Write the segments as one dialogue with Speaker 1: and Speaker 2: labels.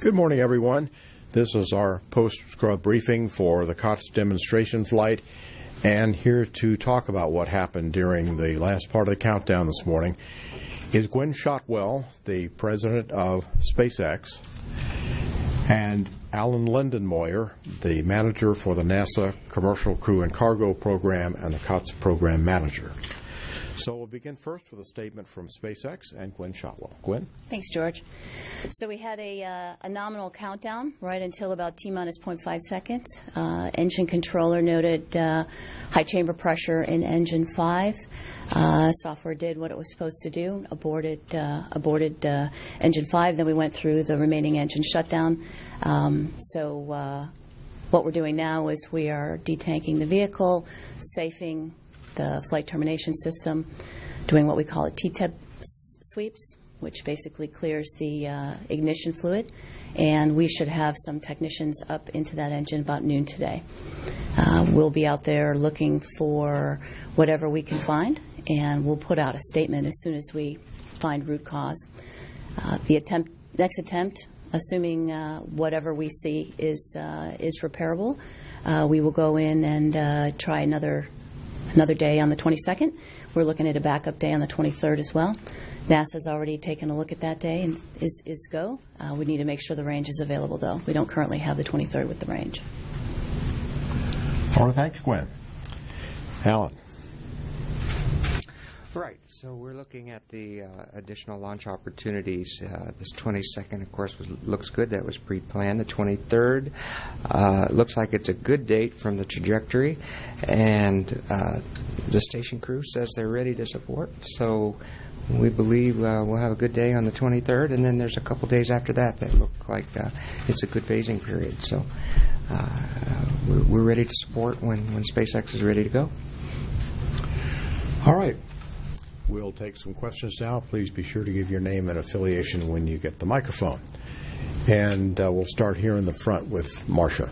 Speaker 1: Good morning, everyone. This is our post-scrub briefing for the COTS demonstration flight, and here to talk about what happened during the last part of the countdown this morning is Gwen Shotwell, the president of SpaceX, and Alan Lindenmoyer, the manager for the NASA Commercial Crew and Cargo Program and the COTS program manager. So we'll begin first with a statement from SpaceX and Gwen Shotwell. Gwen?
Speaker 2: Thanks, George. So we had a nominal countdown right until about T-minus 0.5 seconds. Engine controller noted high chamber pressure in engine 5. Software did what it was supposed to do, aborted engine 5. Then we went through the remaining engine shutdown. What we're doing now is we are detanking the vehicle, safing the flight termination system, doing what we call T-tip sweeps, which basically clears the ignition fluid, and we should have some technicians up into that engine about noon today. We'll be out there looking for whatever we can find, and we'll put out a statement as soon as we find root cause. The next attempt, assuming whatever we see is repairable, we will go in and try another day on the 22nd. We're looking at a backup day on the 23rd as well. NASA's already taken a look at that day and is go. We need to make sure the range is available, though. We don't currently have the 23rd with the range.
Speaker 1: All right, thanks, Gwen. Alan.
Speaker 3: Right. So we're looking at the additional launch opportunities. This 22nd, of course, looks good. That was pre-planned. The 23rd looks like it's a good date from the trajectory, and the station crew says they're ready to support. So we believe we'll have a good day on the 23rd, and then there's a couple days after that look like it's a good phasing period. So we're ready to support when SpaceX is ready to go.
Speaker 1: All right. We'll take some questions now. Please be sure to give your name and affiliation when you get the microphone. And we'll start here in the front with Marcia.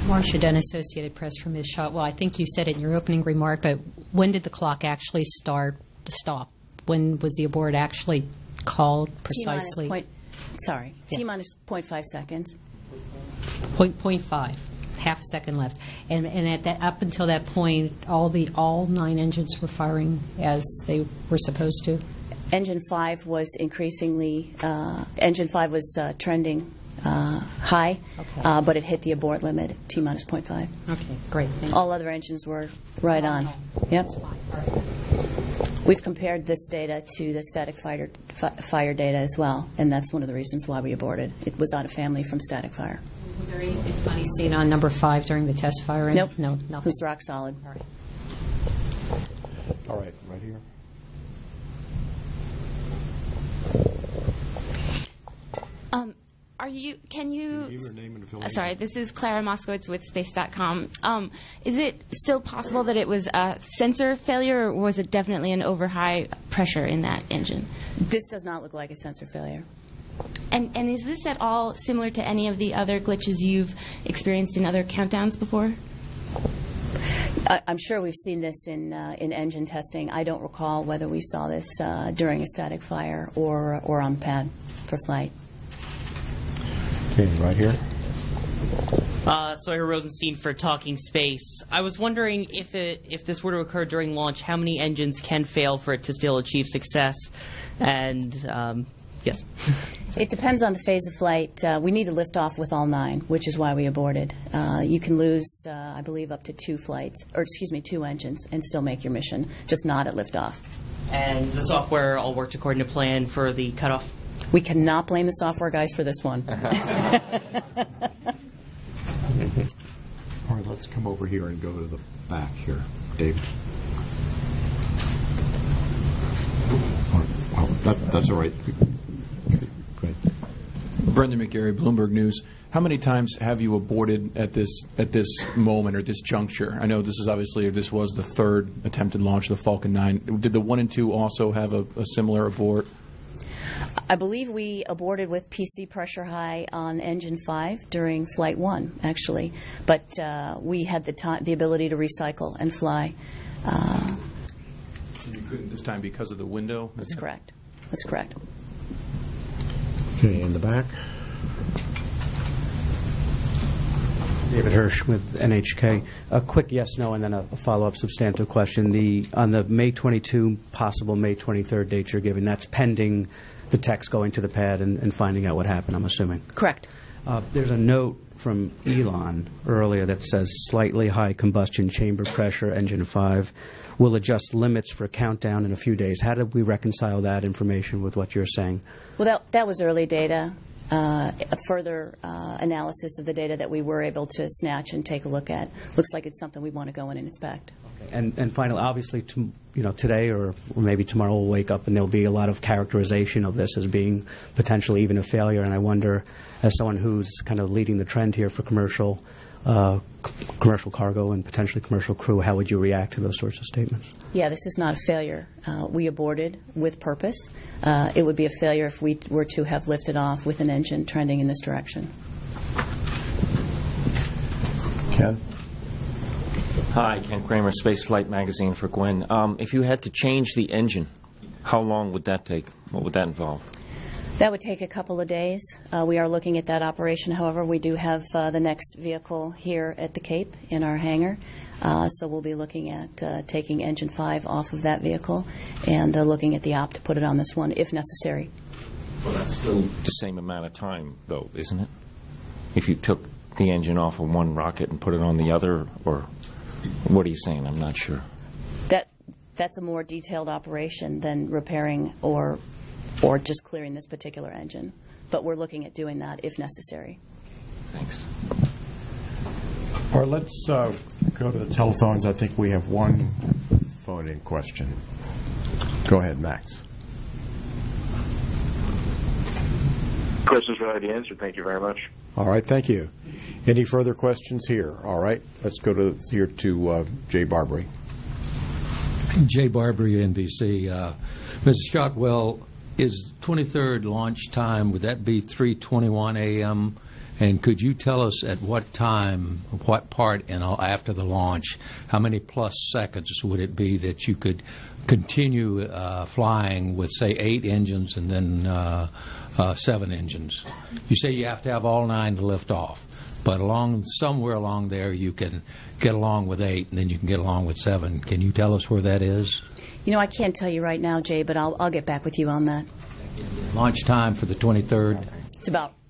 Speaker 4: Marcia Dunn, Associated Press for Ms. Shotwell. I think you said it in your opening remark, but when did the clock actually stop? When was the abort actually called precisely?
Speaker 2: T-minus 0.5 seconds.
Speaker 4: 0.5. Half a second left, and at that, up until that point, all 9 engines were firing as they were supposed to.
Speaker 2: Engine 5 was trending high, okay. But it hit the abort limit at T-minus 0.5.
Speaker 4: Okay, great. Thank you.
Speaker 2: All other engines were right on. Yep. We've compared this data to the static fire data as well, and that's one of the reasons why we aborted. It was out of family from static fire.
Speaker 4: Was there anything funny seen on number 5 during the test firing?
Speaker 2: Nope.
Speaker 4: No, nothing.
Speaker 2: It was rock solid.
Speaker 4: All right.
Speaker 1: All right, right here.
Speaker 5: Can you
Speaker 1: give your name and affiliation?
Speaker 5: Sorry, this is Clara Moskowitz with Space.com. Is it still possible that it was a sensor failure, or was it definitely an over-high pressure in that engine?
Speaker 2: This does not look like a sensor failure.
Speaker 5: And is this at all similar to any of the other glitches you've experienced in other countdowns before?
Speaker 2: I'm sure we've seen this in engine testing. I don't recall whether we saw this during a static fire or on the pad for flight.
Speaker 1: Okay, right here.
Speaker 6: Sawyer Rosenstein for Talking Space. I was wondering if this were to occur during launch, how many engines can fail for it to still achieve success? And yes.
Speaker 2: It depends on the phase of flight. We need to lift off with all 9, which is why we aborted. You can lose, I believe, up to 2 engines, and still make your mission, just not at liftoff.
Speaker 6: And the software all worked according to plan for the cutoff?
Speaker 2: We cannot blame the software guys for this one.
Speaker 1: All right, let's come over here and go to the back here. David. Oh, that's all right. Good.
Speaker 7: Brendan McGarry, Bloomberg News. How many times have you aborted at this moment or this juncture? I know this was the 3rd attempted launch of the Falcon 9. Did the 1 and 2 also have a similar abort?
Speaker 2: I believe we aborted with PC pressure high on engine 5 during flight 1, actually, but we had the ability to recycle and fly.
Speaker 7: You couldn't this time because of the window?
Speaker 2: That's correct. That's correct.
Speaker 1: Okay, in the back.
Speaker 8: David Hirsch with NHK. A quick yes/no, and then a follow-up substantive question. On the May 22, possible May 23rd date you're giving, that's pending the techs going to the pad and finding out what happened, I'm assuming.
Speaker 2: Correct.
Speaker 8: There's a note from Elon earlier that says slightly high combustion chamber pressure, engine 5, will adjust limits for countdown in a few days. How did we reconcile that information with what you're saying?
Speaker 2: Well, that was early data. A further analysis of the data that we were able to snatch and take a look at. Looks like it's something we want to go in and inspect.
Speaker 8: And finally, obviously, today or maybe tomorrow we'll wake up and there'll be a lot of characterization of this as being potentially even a failure. And I wonder, as someone who's kind of leading the trend here for commercial cargo and potentially commercial crew, how would you react to those sorts of statements?
Speaker 2: Yeah, this is not a failure. We aborted with purpose. It would be a failure if we were to have lifted off with an engine trending in this direction.
Speaker 1: Ken?
Speaker 9: Hi, Ken Kramer, Spaceflight Magazine for Gwen. If you had to change the engine, how long would that take? What would that involve?
Speaker 2: That would take a couple of days. We are looking at that operation. However, we do have the next vehicle here at the Cape in our hangar. So we'll be looking at taking engine 5 off of that vehicle and looking at the op to put it on this one if necessary.
Speaker 9: Well, that's still the same amount of time, though, isn't it? If you took the engine off of one rocket and put it on the other, or what are you saying? I'm not sure.
Speaker 2: That's a more detailed operation than repairing or just clearing this particular engine. But we're looking at doing that if necessary.
Speaker 9: Thanks.
Speaker 1: All right, let's go to the telephones. I think we have one phone-in question. Go ahead, Max.
Speaker 10: Questions were already answered. Thank you very much.
Speaker 1: All right, thank you. Any further questions here? All right, let's go here to Jay Barbary.
Speaker 11: Jay Barbary, NBC. Mrs. Shotwell, is 23rd launch time, would that be 3:21 a.m.? And could you tell us at what time, what part after the launch, how many plus seconds would it be that you could continue flying with, say, 8 engines and then 7 engines? You say you have to have all 9 to lift off, but somewhere along there you can get along with 8 and then you can get along with 7. Can you tell us where that is?
Speaker 2: I can't tell you right now, Jay, but I'll get back with you on that.
Speaker 11: Launch time for the 23rd?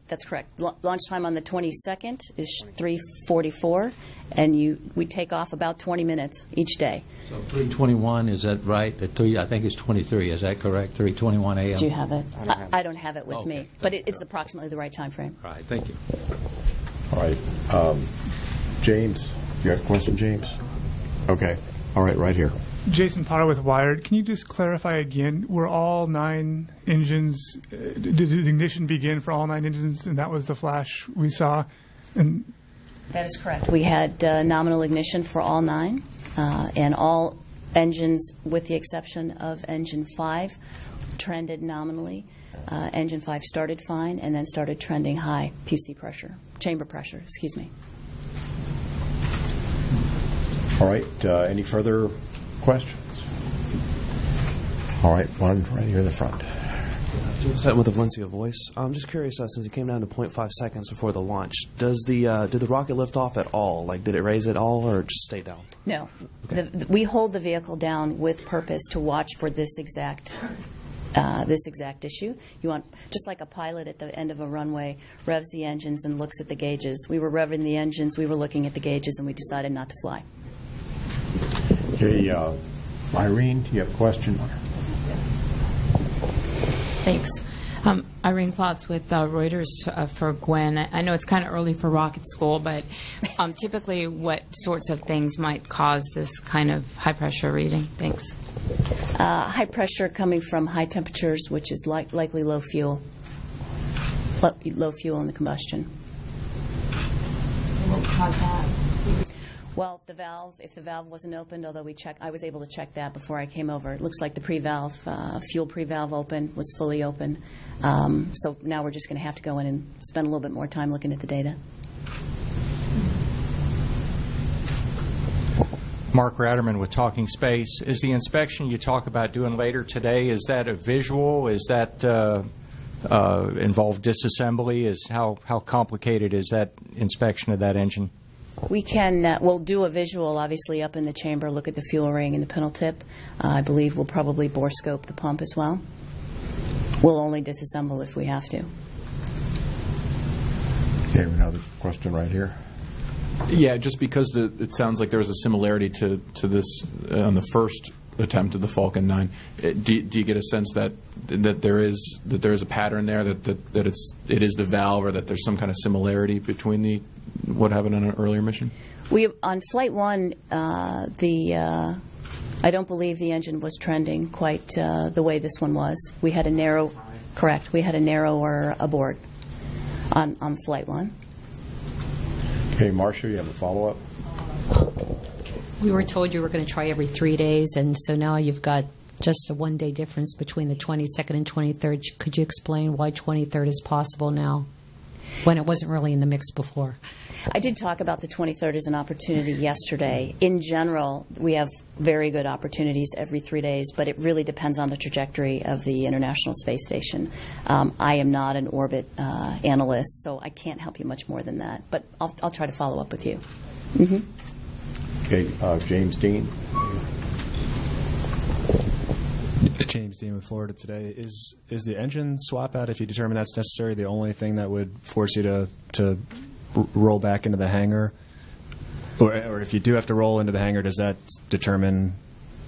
Speaker 2: That's correct. Launch time on the 22nd is 3:44, and we take off about 20 minutes each day.
Speaker 11: So 3:21, is that right? I think it's 23, is that correct? 3:21 a.m.?
Speaker 2: Do you have it? I don't have it with me, but it's approximately the right time frame.
Speaker 11: All right, thank you.
Speaker 1: All right. James, you have a question, James? Okay. All right, right here.
Speaker 12: Jason Potter with Wired. Can you just clarify again, were all 9 engines, did the ignition begin for all 9 engines, and that was the flash we saw? And
Speaker 2: that is correct. We had nominal ignition for all 9, and all engines, with the exception of engine 5, trended nominally. Engine 5 started fine and then started trending high chamber pressure, excuse me.
Speaker 1: All right. Any further questions? All right, one right here in the front.
Speaker 13: James Hutton with the Valencia Voice. I'm just curious, since it came down to 0.5 seconds before the launch, did the rocket lift off at all? Like, did it raise at all, or just stay down?
Speaker 2: No. Okay. We hold the vehicle down with purpose to watch for this exact issue. You want, just like a pilot at the end of a runway revs the engines and looks at the gauges. We were revving the engines, we were looking at the gauges, and we decided not to fly.
Speaker 1: Okay, Irene, do you have a question?
Speaker 14: Thanks. Irene Klotz with Reuters for Gwen. I know it's kind of early for rocket school, but typically what sorts of things might cause this kind of high-pressure reading? Thanks.
Speaker 2: High pressure coming from high temperatures, which is likely low fuel in the combustion.
Speaker 14: What would cause that?
Speaker 2: Well, if the valve wasn't opened, although I was able to check that before I came over. It looks like the fuel pre-valve was fully open. So now we're just going to have to go in and spend a little bit more time looking at the data.
Speaker 15: Mark Ratterman with Talking Space. Is the inspection you talk about doing later today, is that a visual? Is that involve disassembly? How complicated is that inspection of that engine?
Speaker 2: We can, we'll do a visual, obviously, up in the chamber, look at the fuel ring and the pintle tip. I believe we'll probably bore scope the pump as well. We'll only disassemble if we have to.
Speaker 1: Okay, another question right here.
Speaker 7: Yeah, just because it sounds like there was a similarity to this on the first attempt of the Falcon 9. Do you get a sense that there is a pattern there, that it is the valve, or that there's some kind of similarity between what happened on an earlier mission?
Speaker 2: On Flight 1, I don't believe the engine was trending quite the way this one was. We had a narrower abort on Flight 1.
Speaker 1: Okay, Marcia, you have a follow-up?
Speaker 4: We were told you were going to try every 3 days, and so now you've got just a one-day difference between the 22nd and 23rd. Could you explain why 23rd is possible now, when it wasn't really in the mix before?
Speaker 2: I did talk about the 23rd as an opportunity yesterday. In general, we have very good opportunities every 3 days, but it really depends on the trajectory of the International Space Station. I am not an orbit analyst, so I can't help you much more than that, but I'll try to follow up with you. Mm-hmm.
Speaker 1: Okay, James Dean.
Speaker 16: James Dean with Florida Today. Is the engine swap out, if you determine that's necessary, the only thing that would force you to roll back into the hangar? Or if you do have to roll into the hangar, does that determine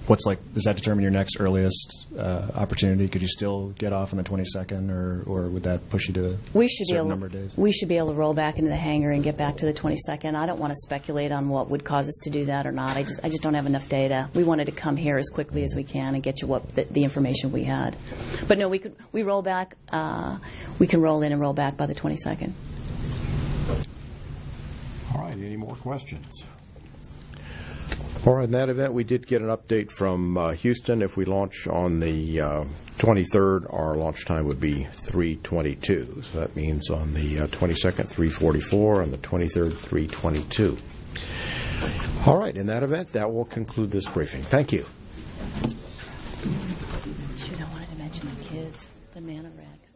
Speaker 16: your next earliest opportunity? Could you still get off on the 22nd, or would that push you to a certain number of days?
Speaker 2: We should be able to roll back into the hangar and get back to the 22nd. I don't want to speculate on what would cause us to do that or not. I just don't have enough data. We wanted to come here as quickly as we can and get you the information we had. But no, we can roll in and roll back by the 22nd.
Speaker 1: All right, any more questions? All right, in that event, we did get an update from Houston. If we launch on the 23rd, our launch time would be 3:22. So that means on the 22nd, 3:44, and the 23rd, 3:22. All right, in that event, that will conclude this briefing. Thank you.
Speaker 2: Shoot, I wanted to mention the kids, the Nanorex.